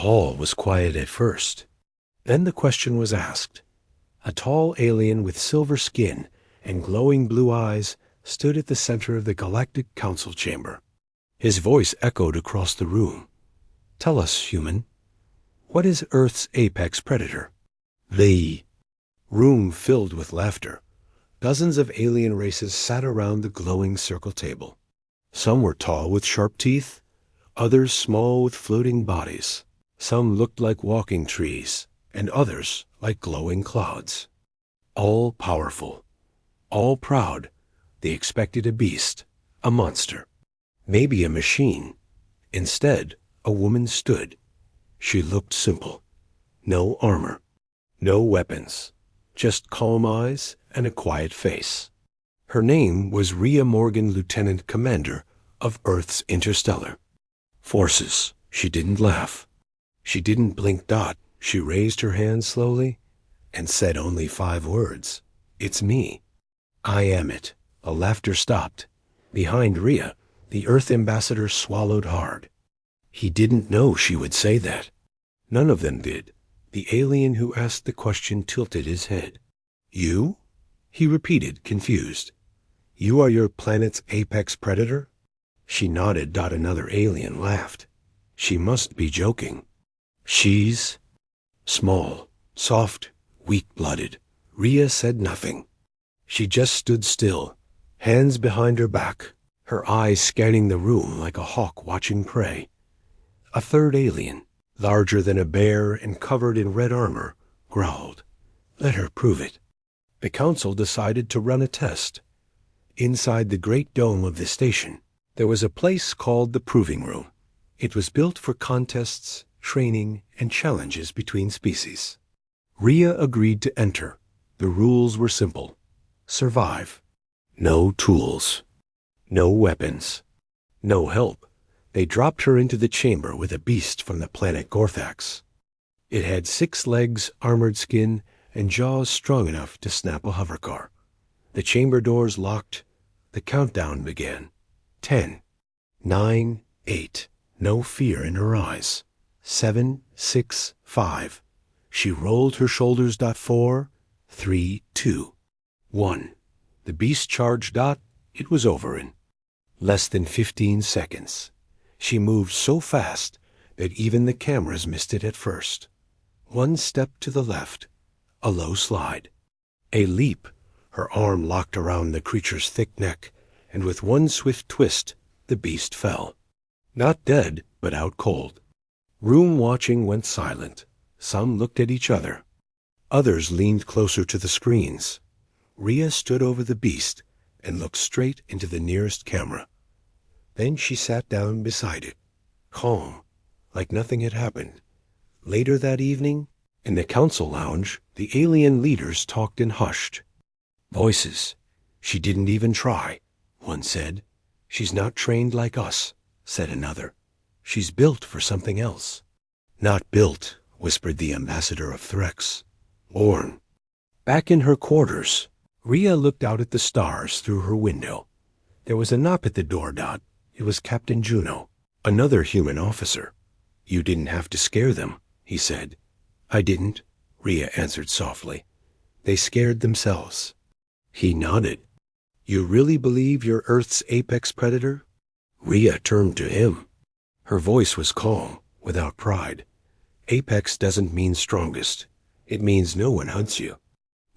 hall was quiet at first. Then the question was asked. A tall alien with silver skin and glowing blue eyes stood at the center of the Galactic Council chamber. His voice echoed across the room. "Tell us, human, what is Earth's apex predator?" The room filled with laughter. Dozens of alien races sat around the glowing circle table. Some were tall with sharp teeth, others small with floating bodies. Some looked like walking trees, and others like glowing clouds. All powerful, all proud, they expected a beast, a monster, maybe a machine. Instead, a woman stood. She looked simple. No armor, no weapons, just calm eyes and a quiet face. Her name was Rhea Morgan, Lieutenant Commander of Earth's Interstellar Forces. She didn't laugh. She didn't blink. She raised her hand slowly and said only 5 words. "It's me. I am it." The laughter stopped. Behind Rhea, the Earth ambassador swallowed hard. He didn't know she would say that. None of them did. The alien who asked the question tilted his head. "You?" he repeated, confused. "You are your planet's apex predator?" She nodded. Another alien laughed. She must be joking. "She's small, soft, weak-blooded." Rhea said nothing. She just stood still, hands behind her back, her eyes scanning the room like a hawk watching prey. A third alien, larger than a bear and covered in red armor, growled. "Let her prove it." The council decided to run a test. Inside the great dome of the station, there was a place called the Proving Room. It was built for contests, training, and challenges between species. Rhea agreed to enter. The rules were simple. Survive. No tools. No weapons. No help. They dropped her into the chamber with a beast from the planet Gorthax. It had 6 legs, armored skin, and jaws strong enough to snap a hovercar. The chamber doors locked. The countdown began. 10, 9, 8. No fear in her eyes. 7, 6, 5. She rolled her shoulders. 4, 3, 2, 1. The beast charged. It was over in less than 15 seconds. She moved so fast that even the cameras missed it at first. 1 step to the left, a low slide. A leap. Her arm locked around the creature's thick neck, and with 1 swift twist, the beast fell. Not dead, but out cold. Room watching went silent. Some looked at each other. Others leaned closer to the screens. Rhea stood over the beast and looked straight into the nearest camera. Then she sat down beside it, calm, like nothing had happened. Later that evening, in the council lounge, the alien leaders talked in hushed voices. "She didn't even try," one said. "She's not trained like us," said another. "She's built for something else." "Not built," whispered the ambassador of Threx. "Born." Back in her quarters, Rhea looked out at the stars through her window. There was a knock at the door. It was Captain Juno, another human officer. "You didn't have to scare them," he said. "I didn't," Rhea answered softly. "They scared themselves." He nodded. "You really believe you're Earth's apex predator?" Rhea turned to him. Her voice was calm, without pride. "Apex doesn't mean strongest. It means no one hunts you."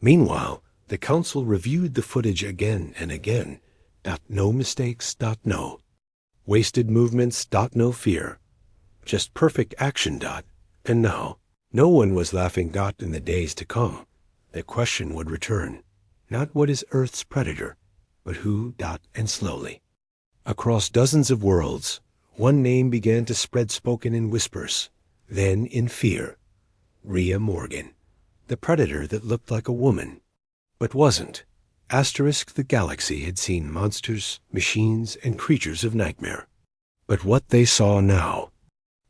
Meanwhile, the council reviewed the footage again and again. No mistakes. No wasted movements. No fear. Just perfect action. And now, no one was laughing. In the days to come, the question would return. Not what is Earth's predator, but who. And slowly, across dozens of worlds, one name began to spread, spoken in whispers, then in fear. Rhea Morgan. The predator that looked like a woman, but wasn't. The galaxy had seen monsters, machines, and creatures of nightmare. But what they saw now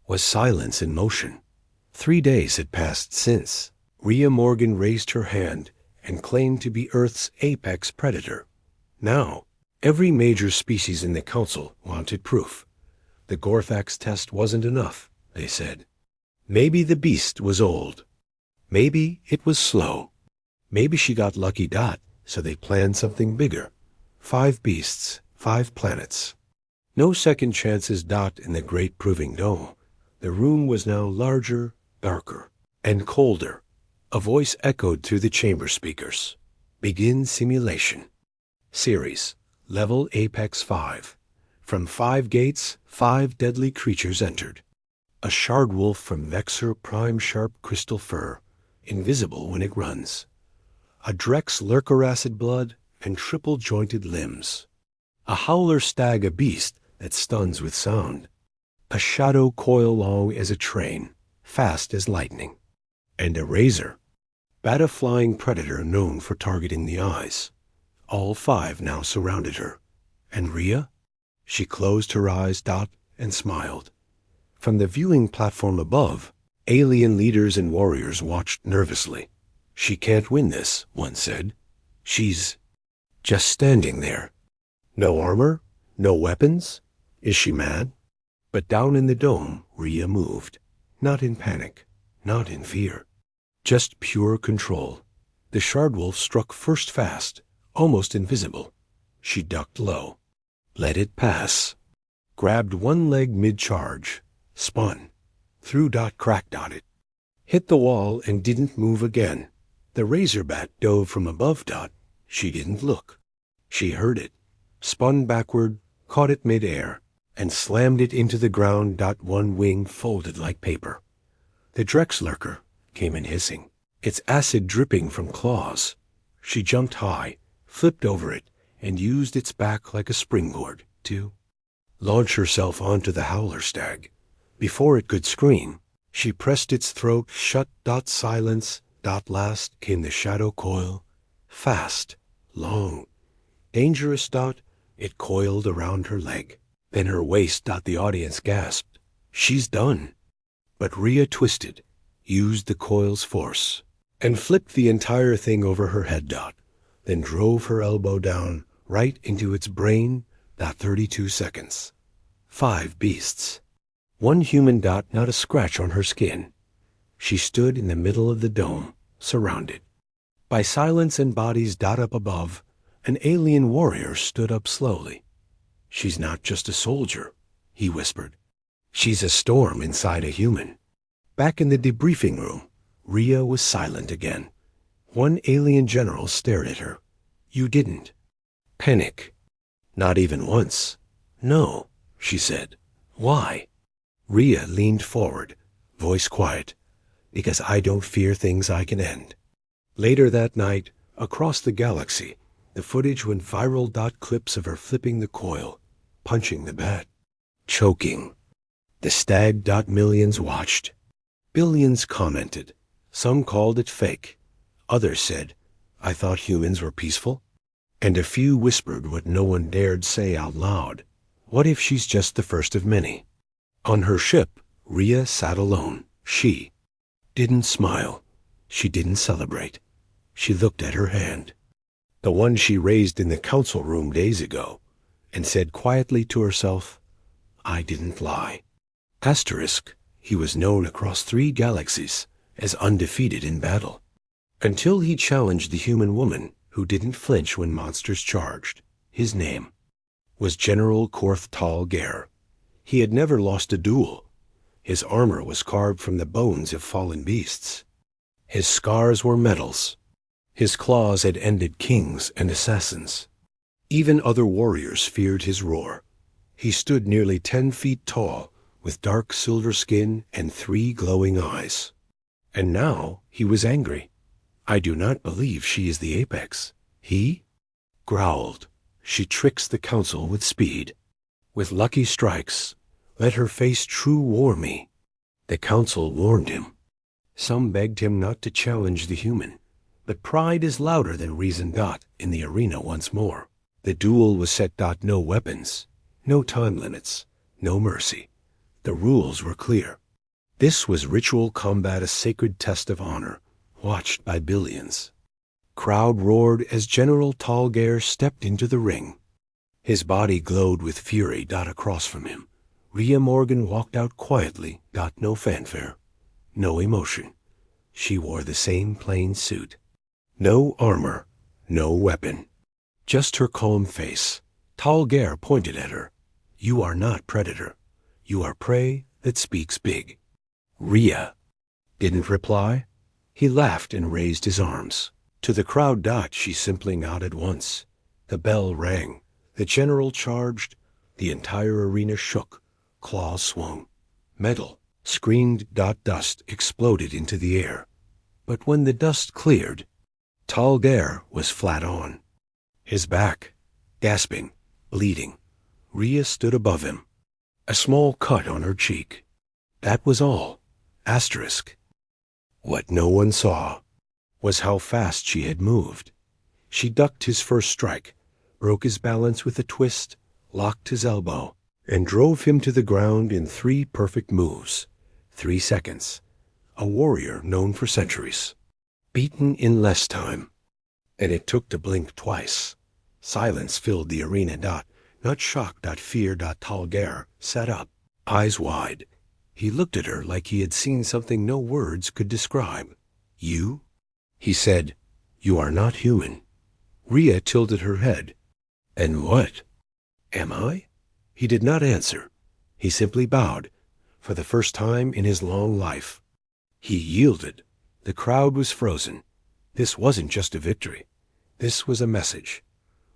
was silence in motion. 3 days had passed since. Rhea Morgan raised her hand and claimed to be Earth's apex predator. Now, every major species in the council wanted proof. The Gorthax test wasn't enough, they said. Maybe the beast was old. Maybe it was slow. Maybe she got lucky. So they planned something bigger. 5 beasts, 5 planets. No second chances. In the great proving dome. The room was now larger, darker, and colder. A voice echoed through the chamber speakers. Begin simulation. Series, level Apex 5. From 5 gates, 5 deadly creatures entered. A shard wolf from Vexor prime sharp crystal fur, invisible when it runs. A Drex lurker acid blood and triple-jointed limbs. A howler stag, a beast that stuns with sound. A shadow coil long as a train, fast as lightning. And a razor, bat, a flying predator known for targeting the eyes. All 5 now surrounded her. And Rhea? She closed her eyes, and smiled. From the viewing platform above, alien leaders and warriors watched nervously. She can't win this, one said. She's just standing there. No armor, no weapons. Is she mad? But down in the dome, Rhea moved. Not in panic, not in fear. Just pure control. The shardwolf struck first fast, almost invisible. She ducked low. Let it pass. Grabbed one leg mid-charge. Spun. Threw. Cracked on it. Hit the wall and didn't move again. The razorbat dove from above. She didn't look. She heard it. Spun backward, caught it mid-air, and slammed it into the ground. One wing folded like paper. The Drex lurker came in hissing, its acid dripping from claws. She jumped high, flipped over it, and used its back like a springboard to launch herself onto the howler stag. Before it could scream, she pressed its throat shut. Silence. Last came the shadow coil. Fast, long, dangerous. It coiled around her leg. Then her waist. The audience gasped. She's done. But Rhea twisted, used the coil's force, and flipped the entire thing over her head. Then drove her elbow down right into its brain. 32 seconds. 5 beasts. 1 human. Not a scratch on her skin. She stood in the middle of the dome, surrounded by silence and bodies. Up above, an alien warrior stood up slowly. She's not just a soldier, he whispered. She's a storm inside a human. Back in the debriefing room, Rhea was silent again. One alien general stared at her. You didn't panic. Not even once. No, she said. Why? Rhea leaned forward, voice quiet. Because I don't fear things I can end. Later that night, across the galaxy, the footage went viral. Clips of her flipping the coil, punching the bat, choking. The stag. Millions watched. Billions commented. Some called it fake. Others said, I thought humans were peaceful. And a few whispered what no one dared say out loud. What if she's just the first of many? On her ship, Rhea sat alone. She didn't smile. She didn't celebrate. She looked at her hand, the one she raised in the council room days ago, and said quietly to herself, I didn't lie. Asterisk, he was known across 3 galaxies as undefeated in battle, until he challenged the human woman who didn't flinch when monsters charged. His name was General Korth Tal Ger. He had never lost a duel. His armor was carved from the bones of fallen beasts. His scars were medals. His claws had ended kings and assassins. Even other warriors feared his roar. He stood nearly 10 feet tall, with dark silver skin and 3 glowing eyes. And now he was angry. I do not believe she is the apex. He growled. She tricks the council with speed. With lucky strikes, let her face true war me. The council warned him. Some begged him not to challenge the human. But pride is louder than reason. In the arena once more. The duel was set. No weapons, no time limits, no mercy. The rules were clear. This was ritual combat, a sacred test of honor, watched by billions. Crowd roared as General Tal Ger stepped into the ring. His body glowed with fury. Across from him, Rhea Morgan walked out quietly. No fanfare. no emotion. She wore the same plain suit. No armor, no weapon. Just her calm face. Tal'Ger pointed at her. You are not predator. You are prey that speaks big. Rhea didn't reply. He laughed and raised his arms. To the crowd, she simply nodded once. The bell rang. The general charged. The entire arena shook. Claws swung. Metal screamed. Dust exploded into the air. But when the dust cleared, Tal'Ger was flat on. His back, gasping, bleeding. Rhea stood above him. A small cut on her cheek. That was all. Asterisk. What no one saw was how fast she had moved. She ducked his first strike, broke his balance with a twist, locked his elbow, and drove him to the ground in 3 perfect moves. 3 seconds. A warrior known for centuries. Beaten in less time. And it took to blink twice. Silence filled the arena. Not shock. Fear. Tal'Ger sat up, eyes wide. He looked at her like he had seen something no words could describe. You? He said, you are not human. Rhea tilted her head. And what? Am I? He did not answer. He simply bowed, for the first time in his long life. He yielded. The crowd was frozen. This wasn't just a victory. This was a message.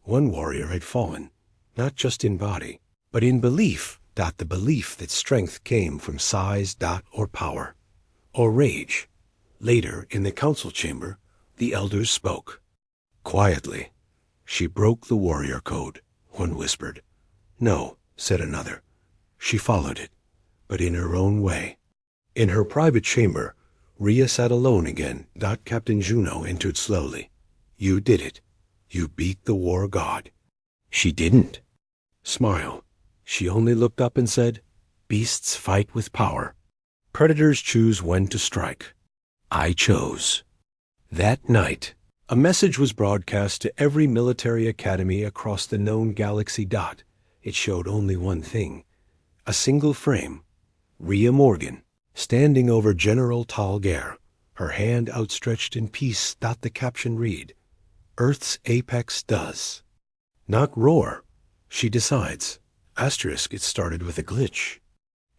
One warrior had fallen, not just in body, but in belief. The belief that strength came from size. Or power. Or rage. Later, in the council chamber, the elders spoke. Quietly. She broke the warrior code, one whispered. No, said another. She followed it, but in her own way. In her private chamber, Rhea sat alone again. Captain Juno entered slowly. You did it. You beat the war god. She didn't. Smile. She only looked up and said, beasts fight with power. Predators choose when to strike. I chose. That night, a message was broadcast to every military academy across the known galaxy. It showed only one thing. A single frame. Rhea Morgan, standing over General Tal'Ger, her hand outstretched in peace. The caption read, Earth's apex does not roar. She decides. Asterisk, it started with a glitch.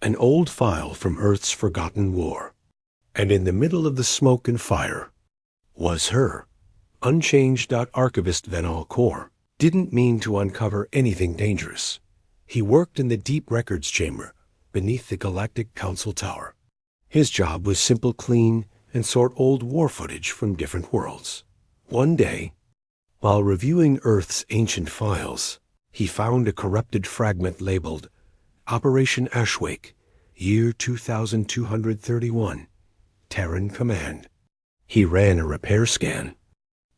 An old file from Earth's forgotten war. And in the middle of the smoke and fire was her. Unchanged. Archivist Venal Kor didn't mean to uncover anything dangerous. He worked in the deep records chamber beneath the Galactic Council Tower. His job was simple, clean, and sort old war footage from different worlds. One day, while reviewing Earth's ancient files, he found a corrupted fragment labeled Operation Ashwake, year 2231, Terran Command. He ran a repair scan.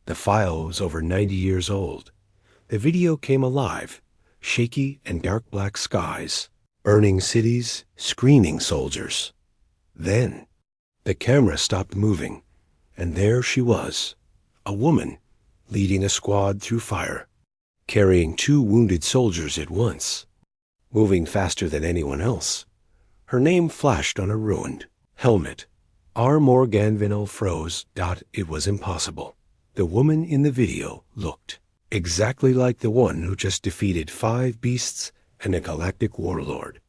The file was over 90 years old. The video came alive, shaky and dark black skies, burning cities, screaming soldiers. Then, the camera stopped moving, and there she was, a woman leading a squad through fire, carrying 2 wounded soldiers at once, moving faster than anyone else. Her name flashed on a ruined helmet. R. Morganvinel froze. It was impossible. The woman in the video looked exactly like the one who just defeated 5 beasts and a galactic warlord.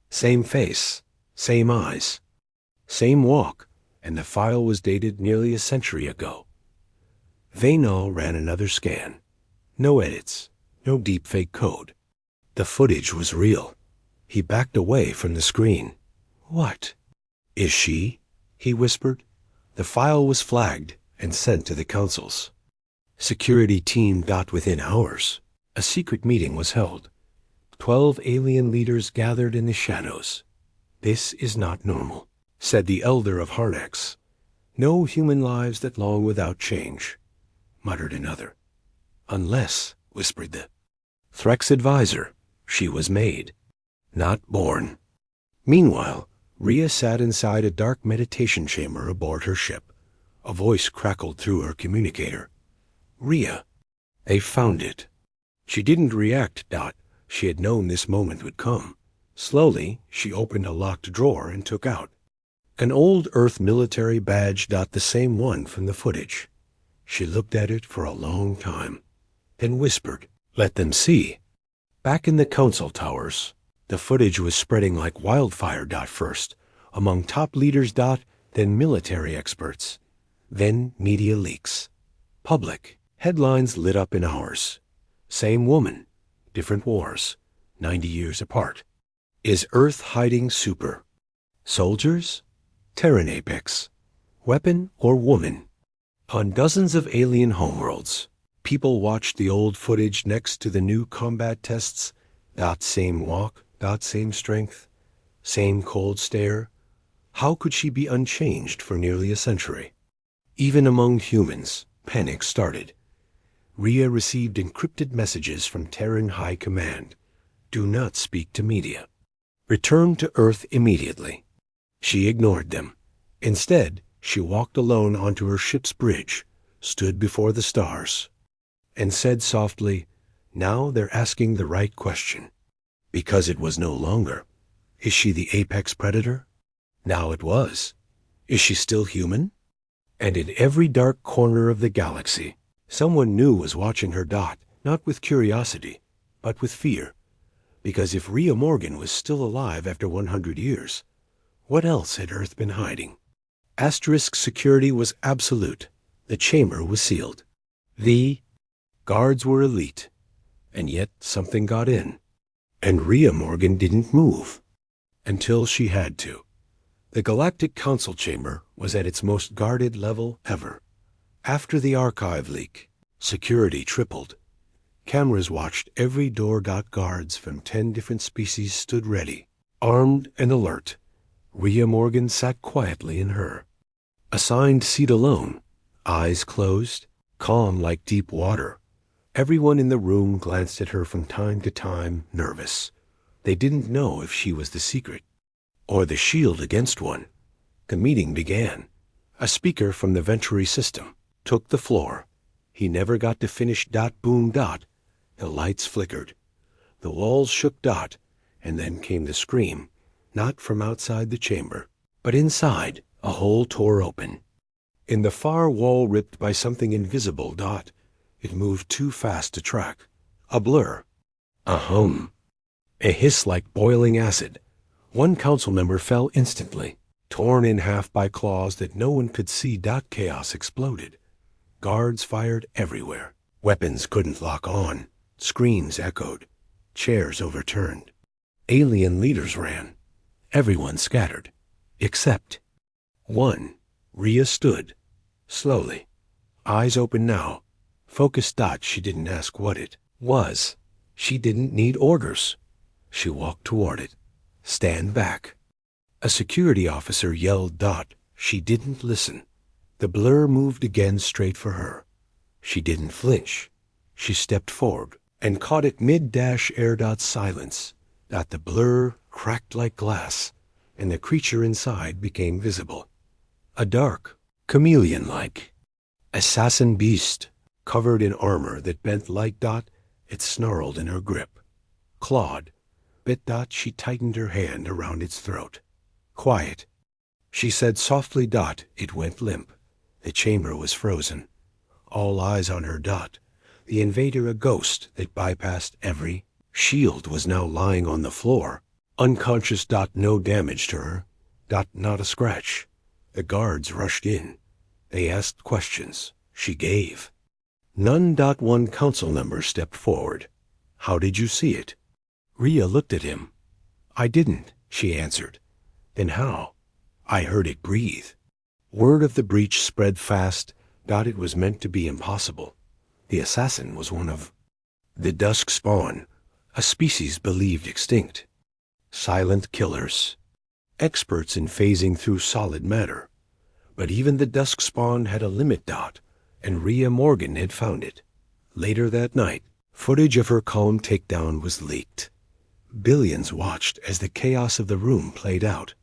Same face, same eyes, same walk, and the file was dated nearly a century ago. Venal ran another scan. No edits, no deepfake code. The footage was real. He backed away from the screen. What? Is she? He whispered. The file was flagged and sent to the councils. Security team. Within hours, a secret meeting was held. 12 alien leaders gathered in the shadows. This is not normal, said the elder of Harnax. No human lives that long without change, muttered another. Unless, whispered the Threx advisor, she was made, not born. Meanwhile, Rhea sat inside a dark meditation chamber aboard her ship. A voice crackled through her communicator. Rhea, I found it. She didn't react. She had known this moment would come. Slowly, she opened a locked drawer and took out An old Earth military badge. The same one from the footage. She looked at it for a long time, then whispered, "Let them see." Back in the council towers, the footage was spreading like wildfire. First, among top leaders. Then military experts. Then media leaks. Public headlines lit up in hours. Same woman, different wars, 90 years apart. Is Earth hiding super? Soldiers? Terran apex? Weapon or woman? On dozens of alien homeworlds, people watched the old footage next to the new combat tests. Same walk, same strength, same cold stare. How could she be unchanged for nearly a century? Even among humans, panic started. Rhea received encrypted messages from Terran High Command. Do not speak to media. Return to Earth immediately. She ignored them. Instead, she walked alone onto her ship's bridge, stood before the stars, and said softly, "Now they're asking the right question." Because it was no longer. Is she the apex predator? Now it was. Is she still human? And in every dark corner of the galaxy, someone new was watching her. Not with curiosity, but with fear. Because if Rhea Morgan was still alive after 100 years, what else had Earth been hiding? Asterisk security was absolute. The chamber was sealed. The guards were elite. And yet something got in. And Rhea Morgan didn't move. Until she had to. The Galactic Council chamber was at its most guarded level ever. After the archive leak, security tripled. Cameras watched every door. Guards from 10 different species stood ready, armed and alert. Rhea Morgan sat quietly in her assigned seat alone, eyes closed, calm like deep water. Everyone in the room glanced at her from time to time, nervous. They didn't know if she was the secret or the shield against one. The meeting began. A speaker from the Venturi system took the floor. He never got to finish. Boom. The lights flickered. The walls shook. And then came the scream, not from outside the chamber, but inside. A hole tore open. In the far wall ripped by something invisible. It moved too fast to track. A blur. A hum. A hiss like boiling acid. One council member fell instantly, torn in half by claws that no one could see. Chaos exploded. Guards fired everywhere. Weapons couldn't lock on. Screams echoed. Chairs overturned. Alien leaders ran. Everyone scattered. Except one. Rhea stood. Slowly. Eyes open now. Focused. She didn't ask what it was. She didn't need orders. She walked toward it. Stand back. A security officer yelled. She didn't listen. The blur moved again straight for her. She didn't flinch. She stepped forward and caught it mid-air. Silence. The blur cracked like glass, and the creature inside became visible. A dark, chameleon-like, assassin beast, covered in armor that bent like. It snarled in her grip. Clawed. Bit. She tightened her hand around its throat. Quiet. She said softly. It went limp. The chamber was frozen. All eyes on her. The invader a ghost that bypassed every shield was now lying on the floor. Unconscious. No damage to her. Not a scratch. The guards rushed in. They asked questions. She gave. None. One council member stepped forward. How did you see it? Rhea looked at him. I didn't, she answered. Then how? I heard it breathe. Word of the breach spread fast. It was meant to be impossible. The assassin was one of the dusk spawn, a species believed extinct. Silent killers. Experts in phasing through solid matter. But even the dusk spawn had a limit. And Rhea Morgan had found it. Later that night, footage of her calm takedown was leaked. Billions watched as the chaos of the room played out.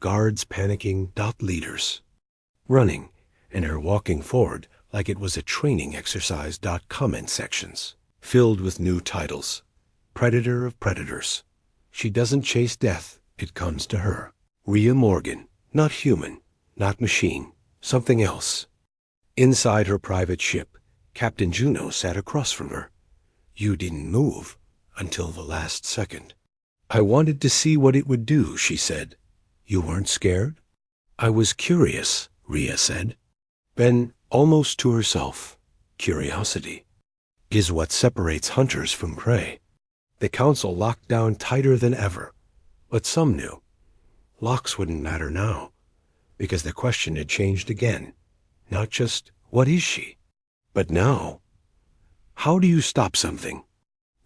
Guards panicking. Leaders running, and her walking forward like it was a training exercise. Comment sections filled with new titles. Predator of predators. She doesn't chase death, it comes to her. Rhea Morgan, Not human, not machine, something else. Inside her private ship, Captain Juno sat across from her. You didn't move until the last second. I wanted to see what it would do, she said. You weren't scared? I was curious, Rhea said. Then, almost to herself, curiosity is what separates hunters from prey. The council locked down tighter than ever, but some knew. Locks wouldn't matter now, because the question had changed again. Not just, what is she? But now, how do you stop something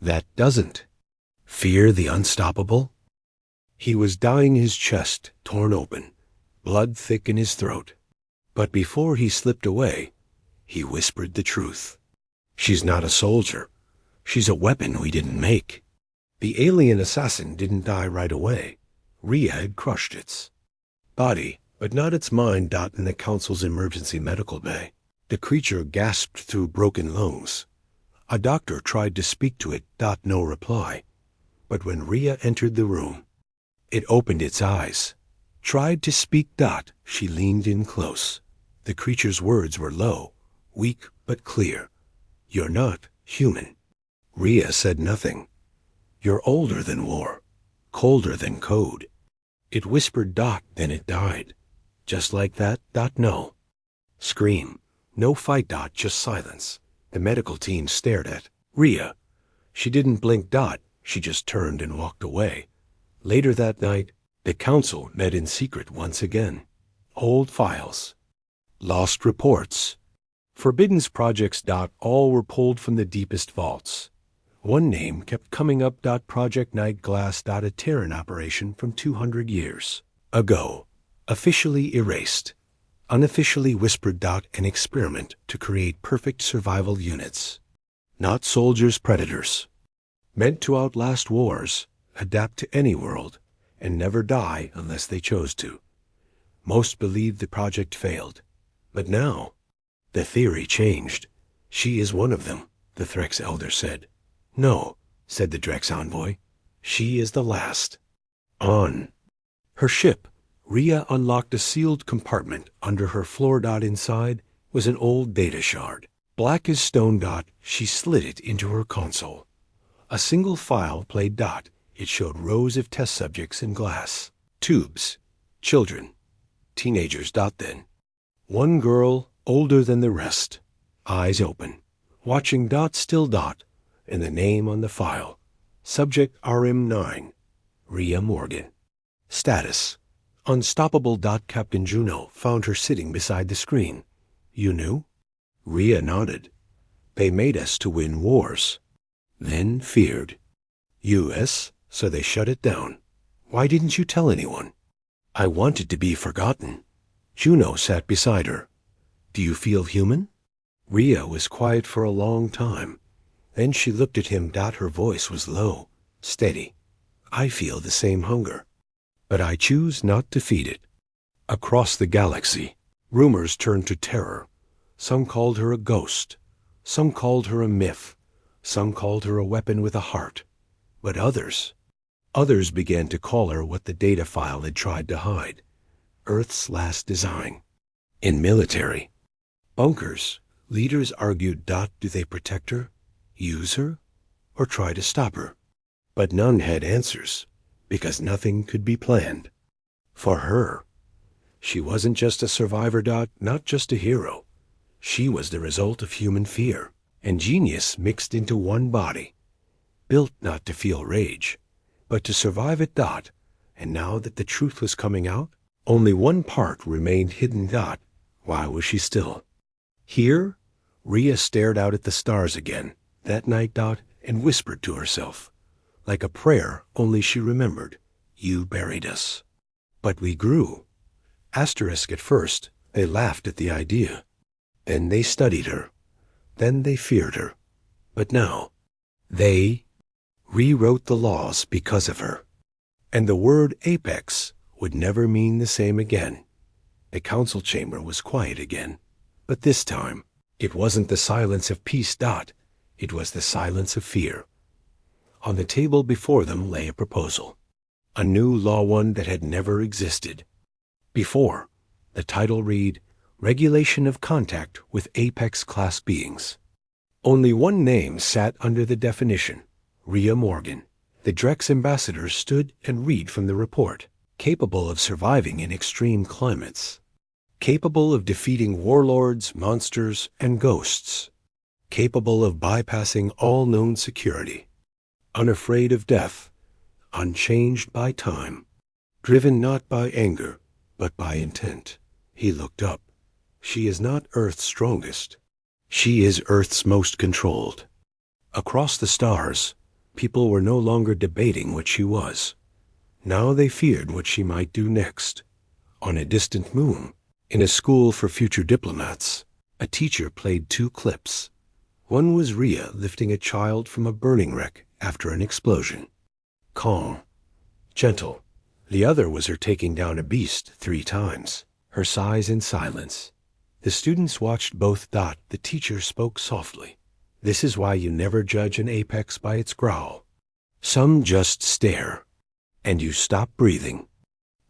that doesn't? Fear the unstoppable? He was dying, his chest torn open, blood thick in his throat. But before he slipped away, he whispered the truth. She's not a soldier. She's a weapon we didn't make. The alien assassin didn't die right away. Rhea had crushed its body, but not its mind. In the council's emergency medical bay, the creature gasped through broken lungs. A doctor tried to speak to it. No reply. But when Rhea entered the room, it opened its eyes, tried to speak. She leaned in close. The creature's words were low, weak but clear. You're not human. Rhea said nothing. You're older than war, colder than code. It whispered. Then it died. Just like that. No scream, no fight. Just silence. The medical team stared at Rhea. She didn't blink. She just turned and walked away. Later that night, the council met in secret once again. Old files, lost reports, forbidden projects. All were pulled from the deepest vaults. One name kept coming up. Project Night Glass. A Terran operation from 200 years ago. Officially erased. Unofficially whispered. An experiment to create perfect survival units. Not soldiers, predators. Meant to outlast wars, adapt to any world, and never die unless they chose to. Most believed the project failed. But now, the theory changed. She is one of them, the Threx elder said. No, said the Drex envoy. She is the last. On her ship, Rhea unlocked a sealed compartment. Under her floor. Inside was an old data shard. Black as stone. She slid it into her console. A single file played. It showed rows of test subjects in glass tubes. Children. Teenagers. Then one girl, older than the rest, eyes open, watching. Still. And the name on the file. Subject RM9, Rhea Morgan. Status, unstoppable. Captain Juno found her sitting beside the screen. You knew? Rhea nodded. They made us to win wars, then feared US, so they shut it down. Why didn't you tell anyone? I wanted to be forgotten. Juno sat beside her. Do you feel human? Rhea was quiet for a long time. Then she looked at him. Her voice was low, steady. I feel the same hunger, but I choose not to feed it. Across the galaxy, rumors turned to terror. Some called her a ghost. Some called her a myth. Some called her a weapon with a heart. But others began to call her what the data file had tried to hide. Earth's last design. In military bunkers, leaders argued. Do they protect her, use her, or try to stop her? But none had answers, because nothing could be planned. For her, she wasn't just a survivor. Not just a hero. She was the result of human fear and genius mixed into one body, built not to feel rage, but to survive it. And now that the truth was coming out, only one part remained hidden. Why was she still here? Rhea stared out at the stars again that night. And whispered to herself, like a prayer, only she remembered. You buried us. But we grew. Asterisk at first, they laughed at the idea. Then they studied her. Then they feared her. But now, they rewrote the laws because of her. And the word apex would never mean the same again. The council chamber was quiet again. But this time, it wasn't the silence of peace. It was the silence of fear. On the table before them lay a proposal. A new law, one that had never existed. Before, the title read, Regulation of Contact with Apex Class Beings. Only one name sat under the definition, Rhea Morgan. The Drex ambassador stood and read from the report. Capable of surviving in extreme climates. Capable of defeating warlords, monsters, and ghosts. Capable of bypassing all known security. Unafraid of death. Unchanged by time. Driven not by anger, but by intent. He looked up. She is not Earth's strongest. She is Earth's most controlled. Across the stars, people were no longer debating what she was. Now they feared what she might do next. On a distant moon, in a school for future diplomats, a teacher played 2 clips. One was Rhea lifting a child from a burning wreck after an explosion. Calm, gentle. The other was her taking down a beast 3 times, her size in silence. The students watched both. The teacher spoke softly. This is why you never judge an apex by its growl. Some just stare, and you stop breathing.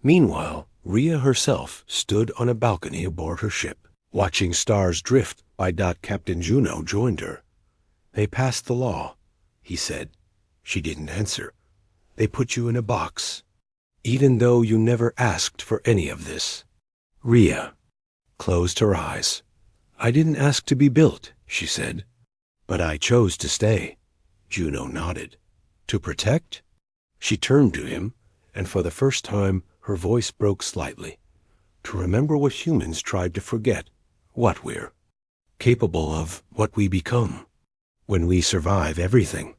Meanwhile, Rhea herself stood on a balcony aboard her ship, watching stars drift by. Captain Juno joined her. They passed the law, he said. She didn't answer. They put you in a box, even though you never asked for any of this. Rhea closed her eyes. I didn't ask to be built, she said. But I chose to stay. Juno nodded. To protect? She turned to him, and for the first time her voice broke slightly. To remember what humans tried to forget, what we're capable of, what we become, when we survive everything.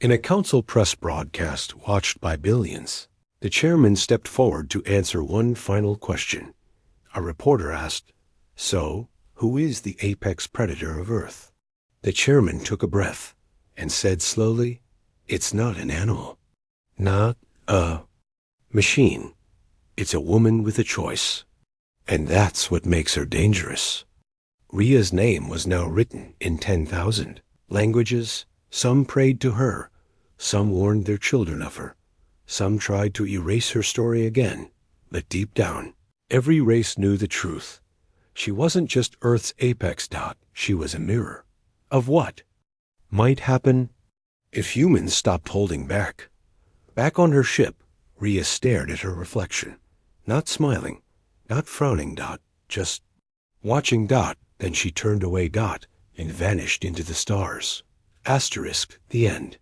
In a council press broadcast watched by billions, the chairman stepped forward to answer one final question. A reporter asked, So, who is the apex predator of Earth? The chairman took a breath and said slowly, It's not an animal. Not a machine. It's a woman with a choice. And that's what makes her dangerous. Rhea's name was now written in 10,000 languages. Some prayed to her. Some warned their children of her. Some tried to erase her story again. But deep down, every race knew the truth. She wasn't just Earth's apex. She was a mirror. Of what might happen if humans stopped holding back. Back on her ship, Rhea stared at her reflection, not smiling, not frowning. Just watching. Then she turned away. And vanished into the stars. *The end.